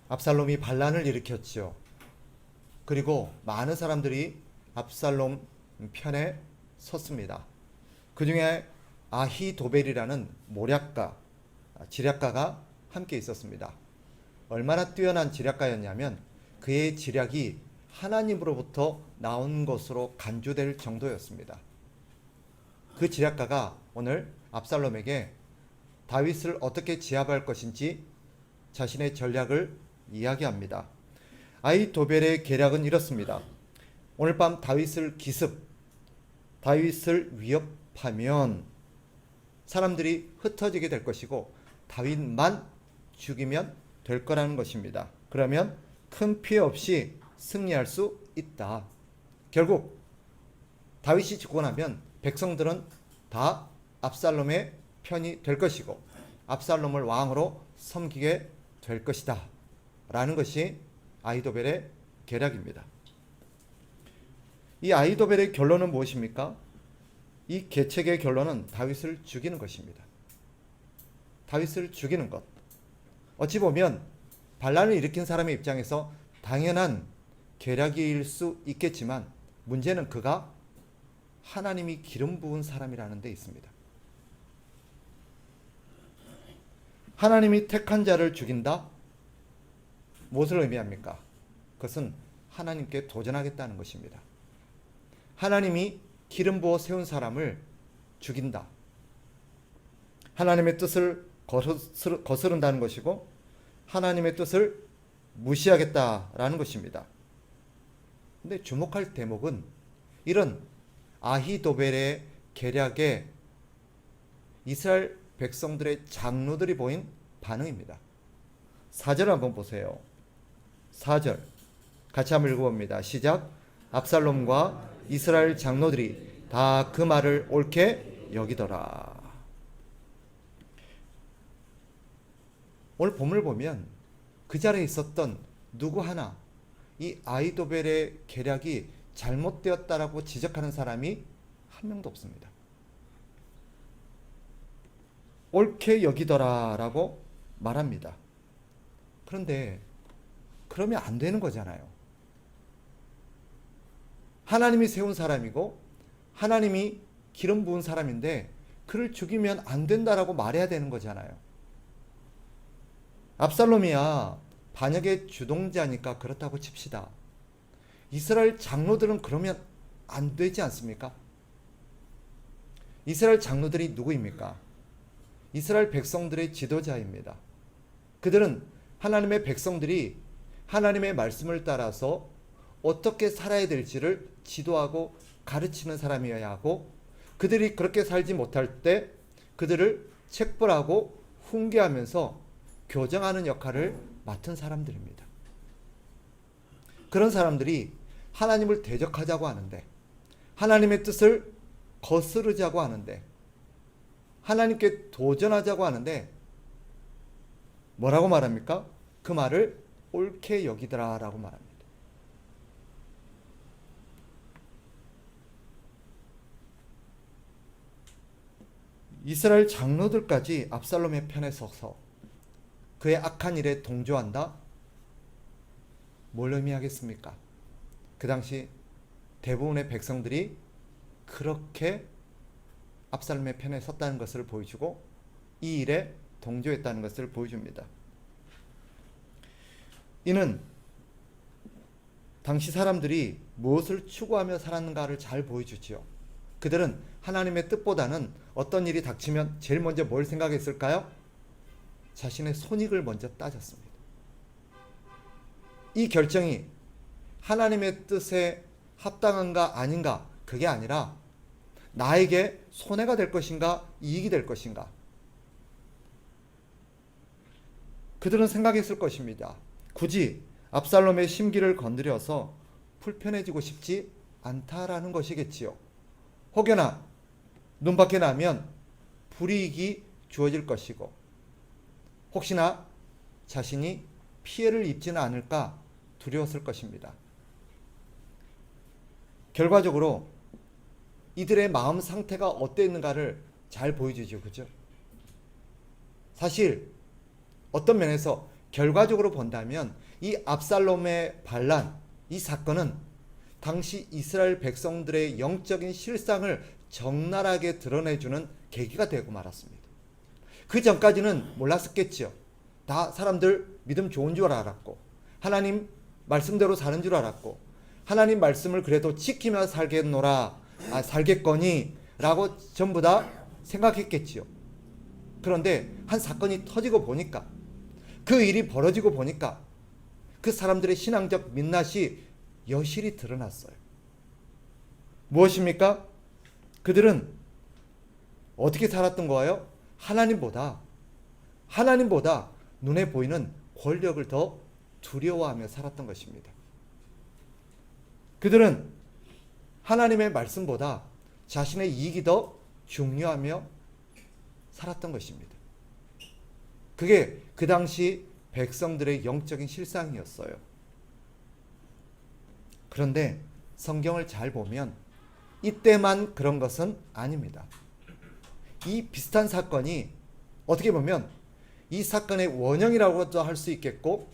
압살롬이 반란을 일으켰죠. 그리고 많은 사람들이 압살롬 편에 섰습니다. 그 중에 아히도벨이라는 모략가, 지략가가 함께 있었습니다. 얼마나 뛰어난 지략가였냐면 그의 지략이 하나님으로부터 나온 것으로 간주될 정도였습니다. 그 지략가가 오늘 압살롬에게 다윗을 어떻게 제압할 것인지 자신의 전략을 이야기합니다. 아히도벨의 계략은 이렇습니다. 오늘 밤 다윗을 위협하면 사람들이 흩어지게 될 것이고 다윗만 죽이면 될 거라는 것입니다. 그러면 큰 피해 없이 승리할 수 있다. 결국 다윗이 죽고 나면 백성들은 다 압살롬의 편이 될 것이고 압살롬을 왕으로 섬기게 될 것이다 라는 것이 아히도벨의 계략입니다. 이 아히도벨의 결론은 무엇입니까? 이 계책의 결론은 다윗을 죽이는 것입니다. 다윗을 죽이는 것. 어찌 보면 반란을 일으킨 사람의 입장에서 당연한 계략일 수 있겠지만 문제는 그가 하나님이 기름 부은 사람이라는 데 있습니다. 하나님이 택한 자를 죽인다? 무엇을 의미합니까? 그것은 하나님께 도전하겠다는 것입니다. 하나님이 기름 부어 세운 사람을 죽인다. 하나님의 뜻을 거스른다는 것이고 하나님의 뜻을 무시하겠다라는 것입니다. 근데 주목할 대목은 이런 아히도벨의 계략에 이스라엘 백성들의 장로들이 보인 반응입니다. 4절 한번 보세요. 4절 같이 한번 읽어봅니다. 시작. 압살롬과 이스라엘 장로들이 다 그 말을 옳게 여기더라. 오늘 본문을 보면 그 자리에 있었던 누구 하나 이 아히도벨의 계략이 잘못되었다라고 지적하는 사람이 한 명도 없습니다. 옳게 여기더라라고 말합니다. 그런데 그러면 안 되는 거잖아요. 하나님이 세운 사람이고 하나님이 기름 부은 사람인데 그를 죽이면 안 된다라고 말해야 되는 거잖아요. 압살롬이야 반역의 주동자니까 그렇다고 칩시다. 이스라엘 장로들은 그러면 안 되지 않습니까? 이스라엘 장로들이 누구입니까? 이스라엘 백성들의 지도자입니다. 그들은 하나님의 백성들이 하나님의 말씀을 따라서 어떻게 살아야 될지를 지도하고 가르치는 사람이어야 하고 그들이 그렇게 살지 못할 때 그들을 책벌하고 훈계하면서 교정하는 역할을 맡은 사람들입니다. 그런 사람들이 하나님을 대적하자고 하는데 하나님의 뜻을 거스르자고 하는데 하나님께 도전하자고 하는데 뭐라고 말합니까? 그 말을 옳게 여기더라 라고 말합니다. 이스라엘 장로들까지 압살롬의 편에 서서 그의 악한 일에 동조한다? 뭘 의미하겠습니까? 그 당시 대부분의 백성들이 그렇게 압살롬의 편에 섰다는 것을 보여주고 이 일에 동조했다는 것을 보여줍니다. 이는 당시 사람들이 무엇을 추구하며 살았는가를 잘 보여주지요. 그들은 하나님의 뜻보다는 어떤 일이 닥치면 제일 먼저 뭘 생각했을까요? 자신의 손익을 먼저 따졌습니다. 이 결정이 하나님의 뜻에 합당한가 아닌가 그게 아니라 나에게 손해가 될 것인가 이익이 될 것인가 그들은 생각했을 것입니다. 굳이 압살롬의 심기를 건드려서 불편해지고 싶지 않다라는 것이겠지요. 혹여나 눈밖에 나면 불이익이 주어질 것이고 혹시나 자신이 피해를 입지는 않을까 두려웠을 것입니다. 결과적으로 이들의 마음 상태가 어땠는가를 잘 보여주죠. 그죠? 사실 어떤 면에서 결과적으로 본다면 이 압살롬의 반란, 이 사건은 당시 이스라엘 백성들의 영적인 실상을 적나라하게 드러내주는 계기가 되고 말았습니다. 그 전까지는 몰랐었겠죠. 다 사람들 믿음 좋은 줄 알았고, 하나님 말씀대로 사는 줄 알았고, 하나님 말씀을 그래도 지키며 살겠거니 라고 전부 다 생각했겠지요. 그런데 한 사건이 터지고 보니까, 그 일이 벌어지고 보니까 그 사람들의 신앙적 민낯이 여실히 드러났어요. 무엇입니까? 그들은 어떻게 살았던 거예요? 하나님보다 눈에 보이는 권력을 더 두려워하며 살았던 것입니다. 그들은 하나님의 말씀보다 자신의 이익이 더 중요하며 살았던 것입니다. 그게 그 당시 백성들의 영적인 실상이었어요. 그런데 성경을 잘 보면 이때만 그런 것은 아닙니다. 이 비슷한 사건이 어떻게 보면 이 사건의 원형이라고도 할 수 있겠고,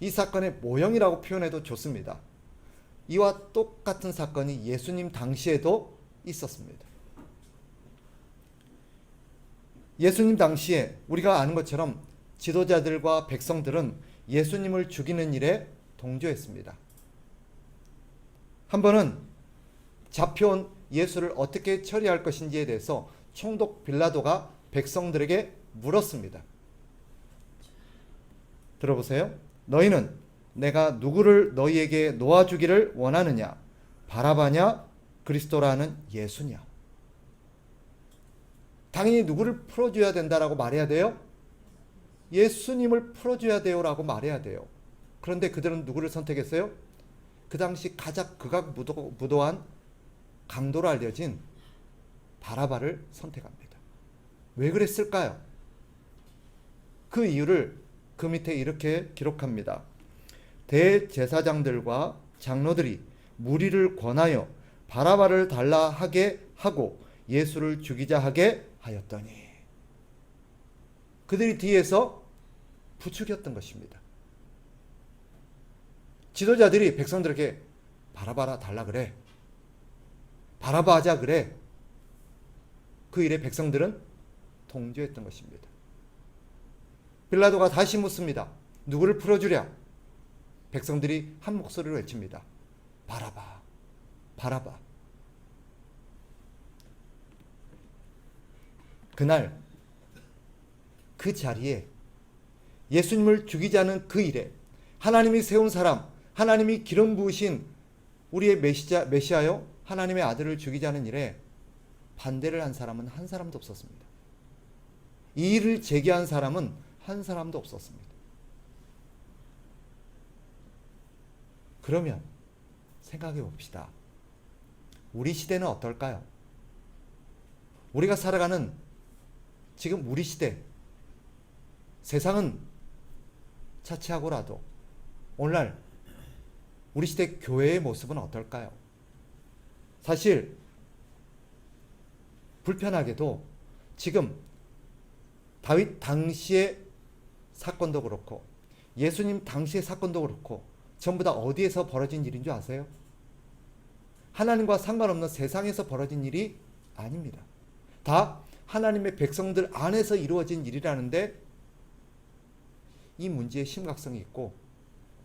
이 사건의 모형이라고 표현해도 좋습니다. 이와 똑같은 사건이 예수님 당시에도 있었습니다. 예수님 당시에 우리가 아는 것처럼 지도자들과 백성들은 예수님을 죽이는 일에 동조했습니다. 한 번은 잡혀온 예수를 어떻게 처리할 것인지에 대해서 총독 빌라도가 백성들에게 물었습니다. 들어보세요. 너희는 내가 누구를 너희에게 놓아주기를 원하느냐? 바라바냐? 그리스도라는 예수냐? 당연히 누구를 풀어줘야 된다라고 말해야 돼요? 예수님을 풀어줘야 돼요 라고 말해야 돼요. 그런데 그들은 누구를 선택했어요? 그 당시 가장 극악무도한 강도로 알려진 바라바를 선택합니다. 왜 그랬을까요? 그 이유를 그 밑에 이렇게 기록합니다. 대제사장들과 장로들이 무리를 권하여 바라바를 달라 하게 하고 예수를 죽이자 하게 하였더니, 그들이 뒤에서 부추겼던 것입니다. 지도자들이 백성들에게 바라바라 달라 그래, 바라바 하자 그래, 그 일에 백성들은 동조했던 것입니다. 빌라도가 다시 묻습니다. 누구를 풀어주랴? 백성들이 한 목소리로 외칩니다. 바라바, 바라바. 그날 그 자리에 예수님을 죽이자는 그 일에 하나님이 세운 사람, 하나님이 기름 부으신 우리의 메시아요, 하나님의 아들을 죽이자는 일에 반대를 한 사람은 한 사람도 없었습니다. 이 일을 제기한 사람은 한 사람도 없었습니다. 그러면 생각해 봅시다. 우리 시대는 어떨까요? 우리가 살아가는 지금 우리 시대, 세상은 차치하고라도 오늘날 우리 시대 교회의 모습은 어떨까요? 사실 불편하게도 지금 다윗 당시의 사건도 그렇고 예수님 당시의 사건도 그렇고 전부 다 어디에서 벌어진 일인 줄 아세요? 하나님과 상관없는 세상에서 벌어진 일이 아닙니다. 다 하나님의 백성들 안에서 이루어진 일이라는데 이 문제의 심각성이 있고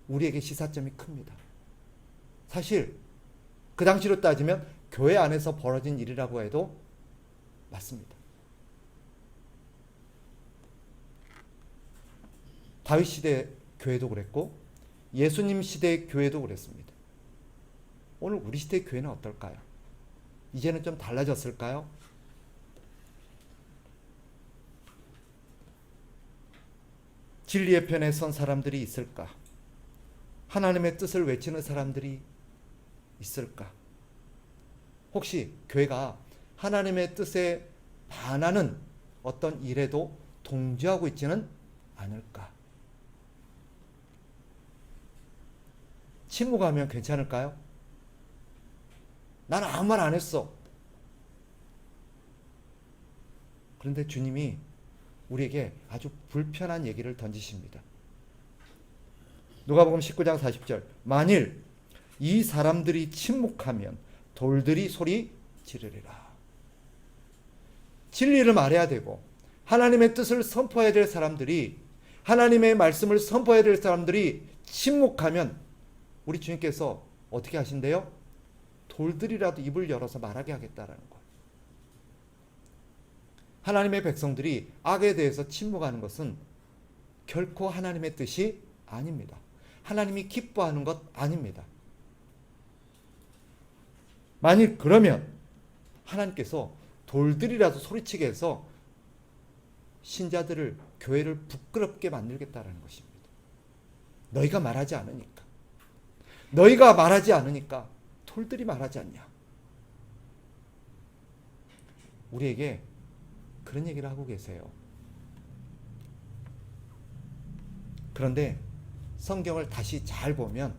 우리에게 시사점이 큽니다. 사실 그 당시로 따지면 교회 안에서 벌어진 일이라고 해도 맞습니다. 다윗 시대 교회도 그랬고 예수님 시대의 교회도 그랬습니다. 오늘 우리 시대의 교회는 어떨까요? 이제는 좀 달라졌을까요? 진리의 편에 선 사람들이 있을까? 하나님의 뜻을 외치는 사람들이 있을까? 혹시 교회가 하나님의 뜻에 반하는 어떤 일에도 동조하고 있지는 않을까? 침묵하면 괜찮을까요? 나는 아무 말 안 했어. 그런데 주님이 우리에게 아주 불편한 얘기를 던지십니다. 누가복음 19장 40절, 만일 이 사람들이 침묵하면 돌들이 소리 지르리라. 진리를 말해야 되고 하나님의 뜻을 선포해야 될 사람들이, 하나님의 말씀을 선포해야 될 사람들이 침묵하면 우리 주님께서 어떻게 하신대요? 돌들이라도 입을 열어서 말하게 하겠다라는 거예요. 하나님의 백성들이 악에 대해서 침묵하는 것은 결코 하나님의 뜻이 아닙니다. 하나님이 기뻐하는 것 아닙니다. 만일 그러면 하나님께서 돌들이라도 소리치게 해서 신자들을, 교회를 부끄럽게 만들겠다라는 것입니다. 너희가 말하지 않으니까. 너희가 말하지 않으니까 돌들이 말하지 않냐. 우리에게 그런 얘기를 하고 계세요. 그런데 성경을 다시 잘 보면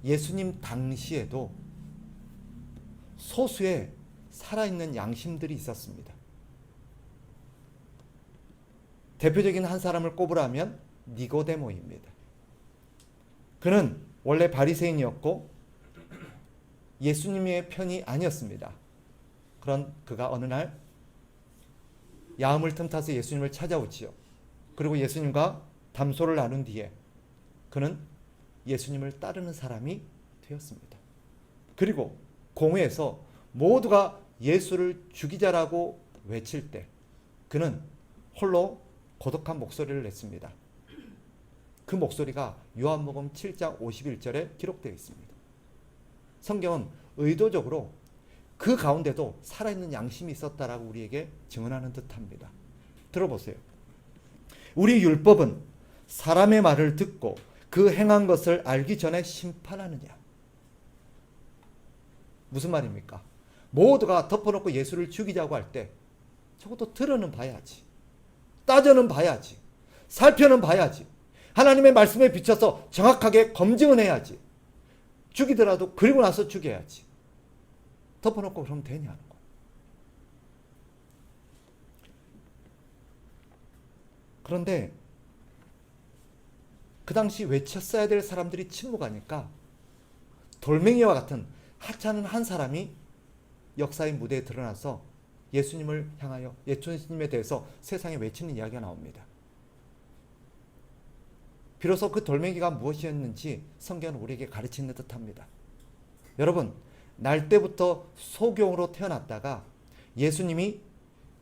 예수님 당시에도 소수의 살아있는 양심들이 있었습니다. 대표적인 한 사람을 꼽으라면 니고데모입니다. 그는 원래 바리새인이었고 예수님의 편이 아니었습니다. 그런 그가 어느 날 야음을 틈타서 예수님을 찾아오지요. 그리고 예수님과 담소를 나눈 뒤에 그는 예수님을 따르는 사람이 되었습니다. 그리고 공회에서 모두가 예수를 죽이자라고 외칠 때 그는 홀로 고독한 목소리를 냈습니다. 그 목소리가 요한복음 7장 51절에 기록되어 있습니다. 성경은 의도적으로 그 가운데도 살아있는 양심이 있었다라고 우리에게 증언하는 듯합니다. 들어보세요. 우리 율법은 사람의 말을 듣고 그 행한 것을 알기 전에 심판하느냐. 무슨 말입니까? 모두가 덮어놓고 예수를 죽이자고 할 때 적어도 들어는 봐야지. 따져는 봐야지. 살펴는 봐야지. 하나님의 말씀에 비춰서 정확하게 검증은 해야지. 죽이더라도 그리고 나서 죽여야지. 덮어놓고 그러면 되냐는 거. 그런데 그 당시 외쳤어야 될 사람들이 침묵하니까 돌멩이와 같은 하찮은 한 사람이 역사의 무대에 드러나서 예수님을 향하여, 예수님에 대해서 세상에 외치는 이야기가 나옵니다. 비로소 그 돌멩이가 무엇이었는지 성경은 우리에게 가르치는 듯합니다. 여러분, 날 때부터 소경으로 태어났다가 예수님이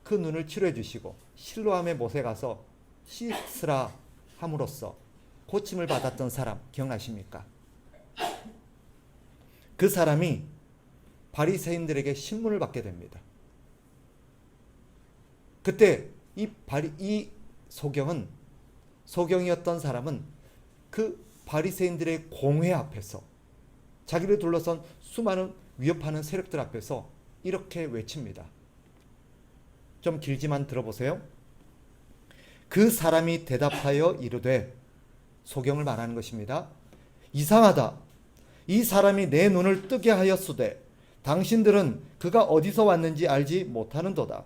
그 눈을 치료해 주시고 실로암의 못에 가서 씻으라 함으로써 고침을 받았던 사람 기억나십니까? 그 사람이 바리새인들에게 신문을 받게 됩니다. 그때 이 소경이었던 사람은 그 바리새인들의 공회 앞에서, 자기를 둘러선 수많은 위협하는 세력들 앞에서 이렇게 외칩니다. 좀 길지만 들어보세요. 그 사람이 대답하여 이르되, 소경을 말하는 것입니다. 이상하다. 이 사람이 내 눈을 뜨게 하였으되 당신들은 그가 어디서 왔는지 알지 못하는도다.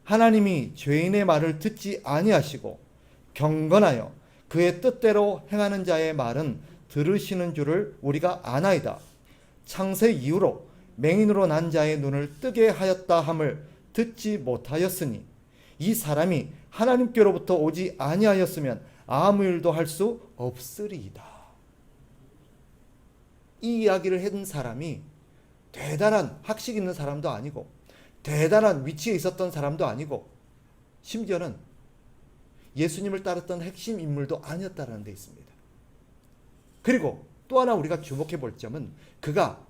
하나님이 죄인의 말을 듣지 아니하시고 경건하여 그의 뜻대로 행하는 자의 말은 들으시는 줄을 우리가 아나이다. 창세 이후로 맹인으로 난 자의 눈을 뜨게 하였다 함을 듣지 못하였으니 이 사람이 하나님께로부터 오지 아니하였으면 아무 일도 할 수 없으리이다. 이 이야기를 해둔 사람이 대단한 학식 있는 사람도 아니고 대단한 위치에 있었던 사람도 아니고 심지어는 예수님을 따랐던 핵심 인물도 아니었다는 데 있습니다. 그리고 또 하나 우리가 주목해 볼 점은 그가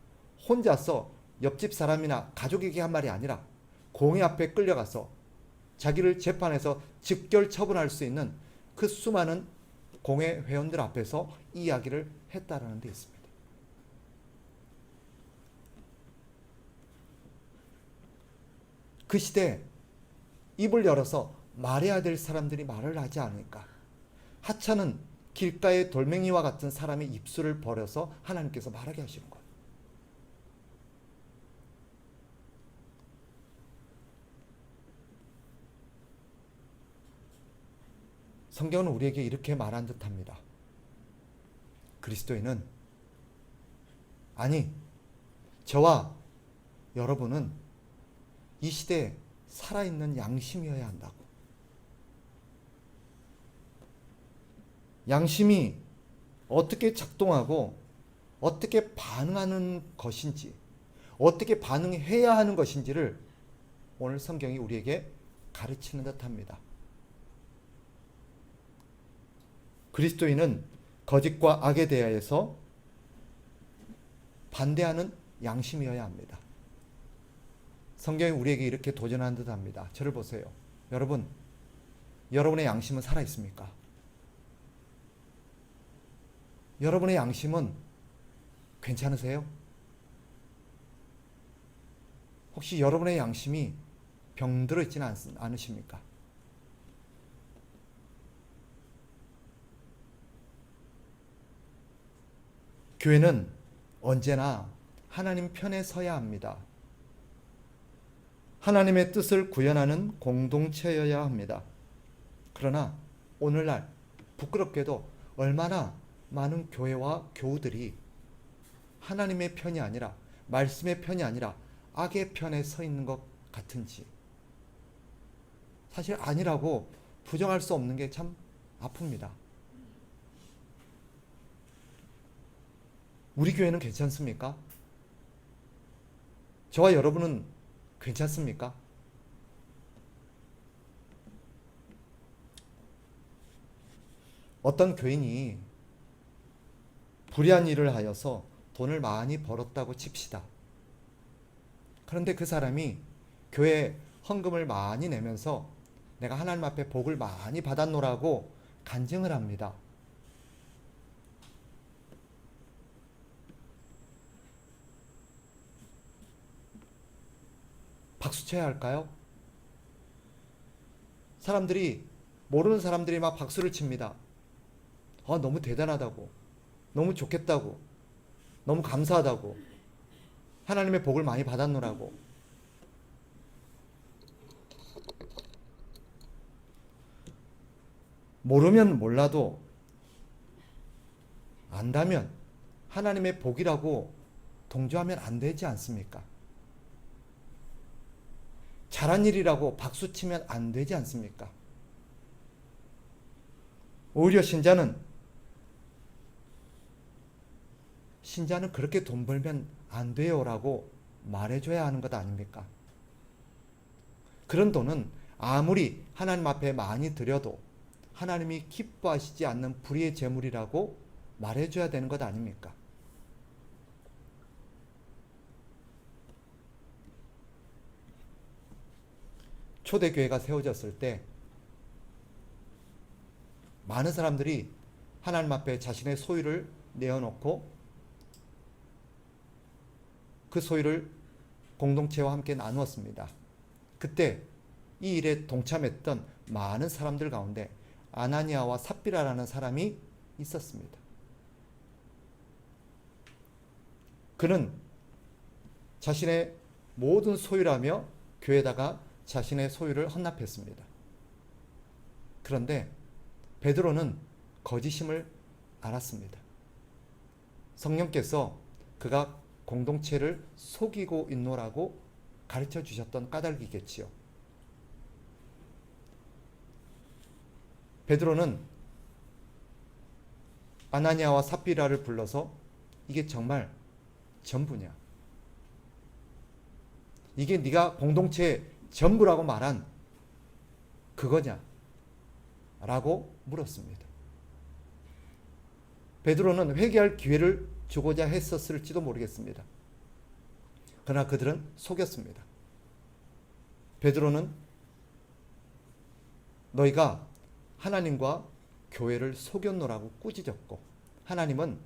혼자서 옆집 사람이나 가족에게 한 말이 아니라 공회 앞에 끌려가서 자기를 재판에서 즉결 처분할 수 있는 그 수많은 공회 회원들 앞에서 이 이야기를 했다라는 데 있습니다. 그 시대에 입을 열어서 말해야 될 사람들이 말을 하지 않으니까 하찮은 길가의 돌멩이와 같은 사람의 입술을 버려서 하나님께서 말하게 하시는 거예요. 성경은 우리에게 이렇게 말한 듯합니다. 그리스도인은, 아니, 저와 여러분은 이 시대에 살아있는 양심이어야 한다고. 양심이 어떻게 작동하고 어떻게 반응하는 것인지, 어떻게 반응해야 하는 것인지를 오늘 성경이 우리에게 가르치는 듯합니다. 그리스도인은 거짓과 악에 대하여서 반대하는 양심이어야 합니다. 성경이 우리에게 이렇게 도전하는 듯합니다. 저를 보세요. 여러분, 여러분의 양심은 살아있습니까? 여러분의 양심은 괜찮으세요? 혹시 여러분의 양심이 병들어 있지는 않으십니까? 교회는 언제나 하나님 편에 서야 합니다. 하나님의 뜻을 구현하는 공동체여야 합니다. 그러나 오늘날 부끄럽게도 얼마나 많은 교회와 교우들이 하나님의 편이 아니라, 말씀의 편이 아니라 악의 편에 서 있는 것 같은지, 사실 아니라고 부정할 수 없는 게 참 아픕니다. 우리 교회는 괜찮습니까? 저와 여러분은 괜찮습니까? 어떤 교인이 불의한 일을 하여서 돈을 많이 벌었다고 칩시다. 그런데 그 사람이 교회에 헌금을 많이 내면서 내가 하나님 앞에 복을 많이 받았노라고 간증을 합니다. 박수 쳐야 할까요? 모르는 사람들이 막 박수를 칩니다. 너무 대단하다고, 너무 좋겠다고, 너무 감사하다고, 하나님의 복을 많이 받았노라고. 모르면 몰라도 안다면 하나님의 복이라고 동조하면 안 되지 않습니까? 잘한 일이라고 박수치면 안 되지 않습니까? 오히려 신자는 그렇게 돈 벌면 안 돼요 라고 말해줘야 하는 것 아닙니까? 그런 돈은 아무리 하나님 앞에 많이 드려도 하나님이 기뻐하시지 않는 불의의 재물이라고 말해줘야 되는 것 아닙니까? 초대교회가 세워졌을 때 많은 사람들이 하나님 앞에 자신의 소유를 내어놓고 그 소유를 공동체와 함께 나누었습니다. 그때 이 일에 동참했던 많은 사람들 가운데 아나니아와 삽비라라는 사람이 있었습니다. 그는 자신의 모든 소유라며 교회에다가 자신의 소유를 헌납했습니다. 그런데 베드로는 거짓임을 알았습니다. 성령께서 그가 공동체를 속이고 있노라고 가르쳐 주셨던 까닭이겠지요. 베드로는 아나니아와 삽비라를 불러서 이게 정말 전부냐? 이게 네가 공동체의 전부라고 말한 그거냐? 라고 물었습니다. 베드로는 회개할 기회를 주고자 했었을지도 모르겠습니다. 그러나 그들은 속였습니다. 베드로는 너희가 하나님과 교회를 속였노라고 꾸짖었고 하나님은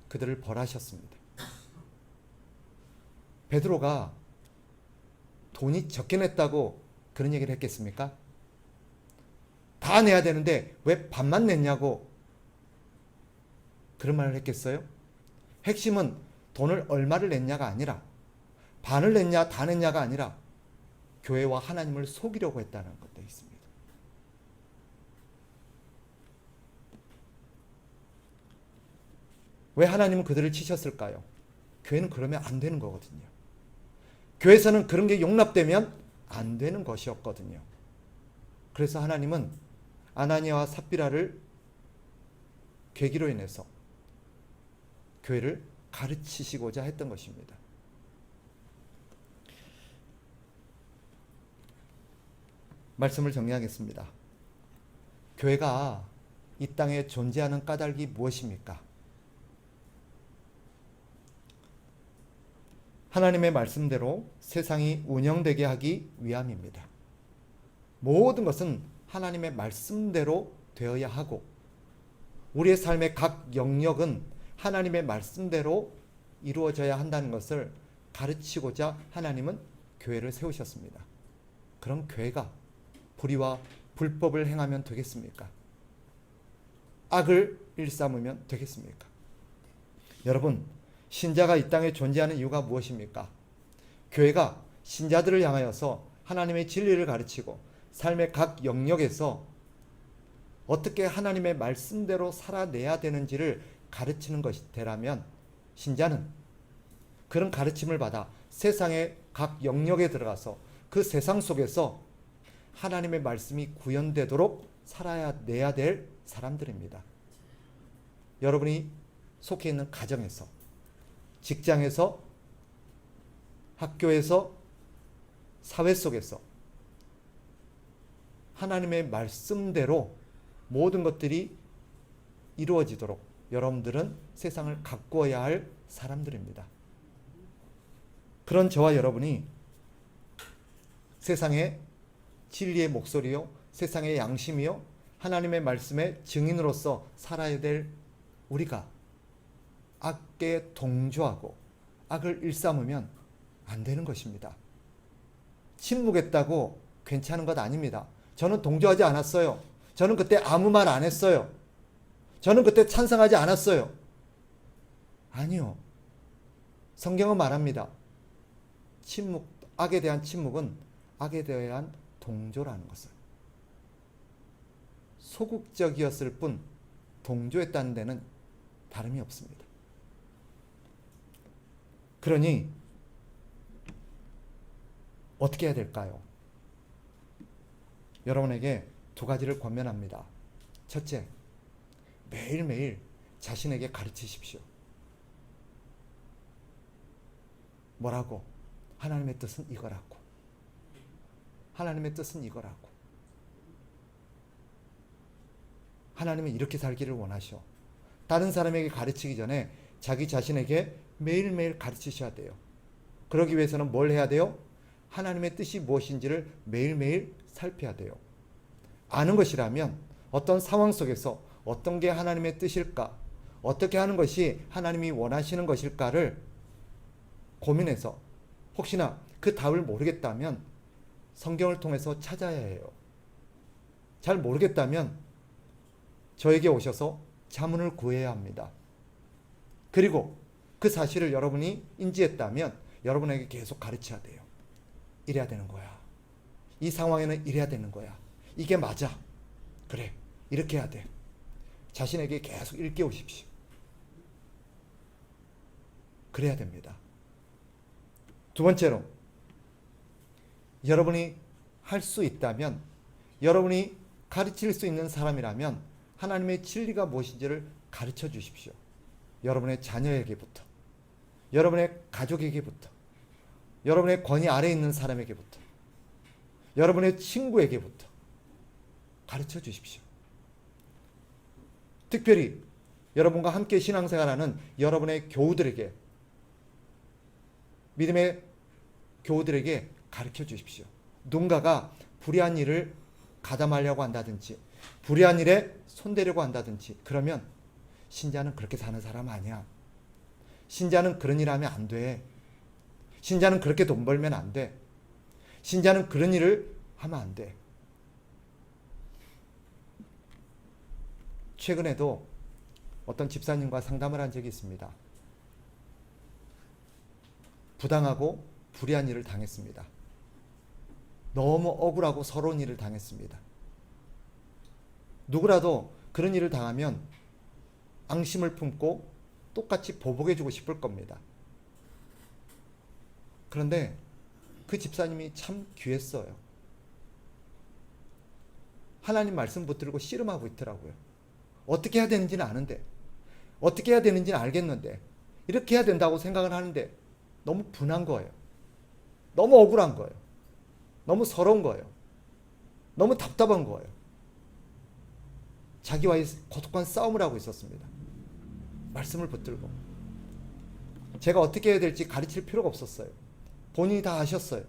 그들을 벌하셨습니다. 베드로가 돈이 적게 냈다고 그런 얘기를 했겠습니까? 다 내야 되는데 왜 반만 냈냐고 그런 말을 했겠어요? 핵심은 돈을 얼마를 냈냐가 아니라, 반을 냈냐 다 냈냐가 아니라 교회와 하나님을 속이려고 했다는 것도 있습니다. 왜 하나님은 그들을 치셨을까요? 교회는 그러면 안 되는 거거든요. 교회에서는 그런 게 용납되면 안 되는 것이었거든요. 그래서 하나님은 아나니아와 삽비라를 계기로 인해서 교회를 가르치시고자 했던 것입니다. 말씀을 정리하겠습니다. 교회가 이 땅에 존재하는 까닭이 무엇입니까? 하나님의 말씀대로 세상이 운영되게 하기 위함입니다. 모든 것은 하나님의 말씀대로 되어야 하고 우리의 삶의 각 영역은 하나님의 말씀대로 이루어져야 한다는 것을 가르치고자 하나님은 교회를 세우셨습니다. 그럼 교회가 불의와 불법을 행하면 되겠습니까? 악을 일삼으면 되겠습니까? 여러분, 신자가 이 땅에 존재하는 이유가 무엇입니까? 교회가 신자들을 향하여서 하나님의 진리를 가르치고 삶의 각 영역에서 어떻게 하나님의 말씀대로 살아내야 되는지를 가르치는 것이 되라면 신자는 그런 가르침을 받아 세상의 각 영역에 들어가서 그 세상 속에서 하나님의 말씀이 구현되도록 살아내야 될 사람들입니다. 여러분이 속해 있는 가정에서, 직장에서, 학교에서, 사회 속에서 하나님의 말씀대로 모든 것들이 이루어지도록 여러분들은 세상을 가꾸어야 할 사람들입니다. 그런 저와 여러분이 세상의 진리의 목소리요, 세상의 양심이요, 하나님의 말씀의 증인으로서 살아야 될 우리가 악에 동조하고 악을 일삼으면 안 되는 것입니다. 침묵했다고 괜찮은 것 아닙니다. 저는 동조하지 않았어요. 저는 그때 아무 말 안 했어요. 저는 그때 찬성하지 않았어요. 아니요. 성경은 말합니다. 침묵, 악에 대한 침묵은 악에 대한 동조라는 것을. 소극적이었을 뿐 동조했다는 데는 다름이 없습니다. 그러니 어떻게 해야 될까요? 여러분에게 두 가지를 권면합니다. 첫째, 매일매일 자신에게 가르치십시오. 뭐라고? 하나님의 뜻은 이거라고. 하나님의 뜻은 이거라고. 하나님은 이렇게 살기를 원하셔. 다른 사람에게 가르치기 전에 자기 자신에게 매일매일 가르치셔야 돼요. 그러기 위해서는 뭘 해야 돼요? 하나님의 뜻이 무엇인지를 매일매일 살펴야 돼요. 아는 것이라면 어떤 상황 속에서 어떤 게 하나님의 뜻일까? 어떻게 하는 것이 하나님이 원하시는 것일까를 고민해서 혹시나 그 답을 모르겠다면 성경을 통해서 찾아야 해요. 잘 모르겠다면 저에게 오셔서 자문을 구해야 합니다. 그리고 그 사실을 여러분이 인지했다면 여러분에게 계속 가르쳐야 돼요. 이래야 되는 거야. 이 상황에는 이래야 되는 거야. 이게 맞아. 그래. 이렇게 해야 돼. 자신에게 계속 일깨우십시오. 그래야 됩니다. 두 번째로, 여러분이 할 수 있다면, 여러분이 가르칠 수 있는 사람이라면 하나님의 진리가 무엇인지를 가르쳐 주십시오. 여러분의 자녀에게부터, 여러분의 가족에게부터, 여러분의 권위 아래에 있는 사람에게부터, 여러분의 친구에게부터 가르쳐 주십시오. 특별히 여러분과 함께 신앙생활하는 여러분의 교우들에게, 믿음의 교우들에게 가르쳐 주십시오. 누군가가 불의한 일을 가담하려고 한다든지 불의한 일에 손대려고 한다든지 그러면 신자는 그렇게 사는 사람 아니야. 신자는 그런 일 하면 안 돼. 신자는 그렇게 돈 벌면 안 돼. 신자는 그런 일을 하면 안 돼. 최근에도 어떤 집사님과 상담을 한 적이 있습니다. 부당하고 불의한 일을 당했습니다. 너무 억울하고 서러운 일을 당했습니다. 누구라도 그런 일을 당하면 앙심을 품고 똑같이 보복해주고 싶을 겁니다. 그런데 그 집사님이 참 귀했어요. 하나님 말씀 붙들고 씨름하고 있더라고요. 어떻게 해야 되는지는 아는데, 어떻게 해야 되는지는 알겠는데, 이렇게 해야 된다고 생각을 하는데 너무 분한 거예요. 너무 억울한 거예요. 너무 서러운 거예요. 너무 답답한 거예요. 자기와의 고독한 싸움을 하고 있었습니다. 말씀을 붙들고. 제가 어떻게 해야 될지 가르칠 필요가 없었어요. 본인이 다 아셨어요.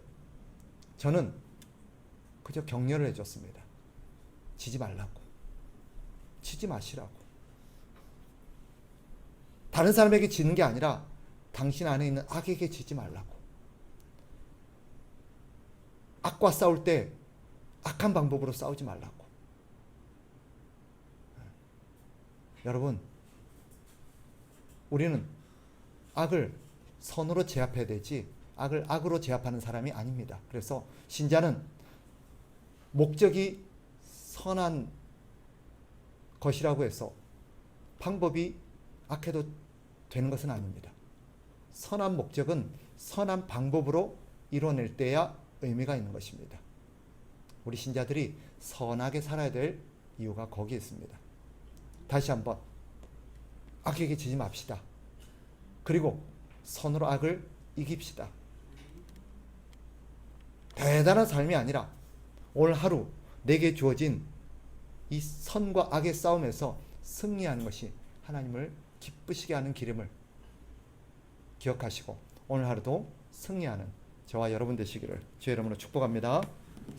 저는 그저 격려를 해줬습니다. 지지 말라고. 치지 마시라고. 다른 사람에게 지는 게 아니라 당신 안에 있는 악에게 지지 말라고. 악과 싸울 때 악한 방법으로 싸우지 말라고. 여러분, 우리는 악을 선으로 제압해야 되지 악을 악으로 제압하는 사람이 아닙니다. 그래서 신자는 목적이 선한 것이라고 해서 방법이 악해도 되는 것은 아닙니다. 선한 목적은 선한 방법으로 이뤄낼 때야 의미가 있는 것입니다. 우리 신자들이 선하게 살아야 될 이유가 거기에 있습니다. 다시 한번 악에게 지지 맙시다. 그리고 선으로 악을 이깁시다. 대단한 삶이 아니라 오늘 하루 내게 주어진 이 선과 악의 싸움에서 승리하는 것이 하나님을 기쁘시게 하는 길임을 기억하시고 오늘 하루도 승리하는 저와 여러분 되시기를 주의 이름으로 축복합니다.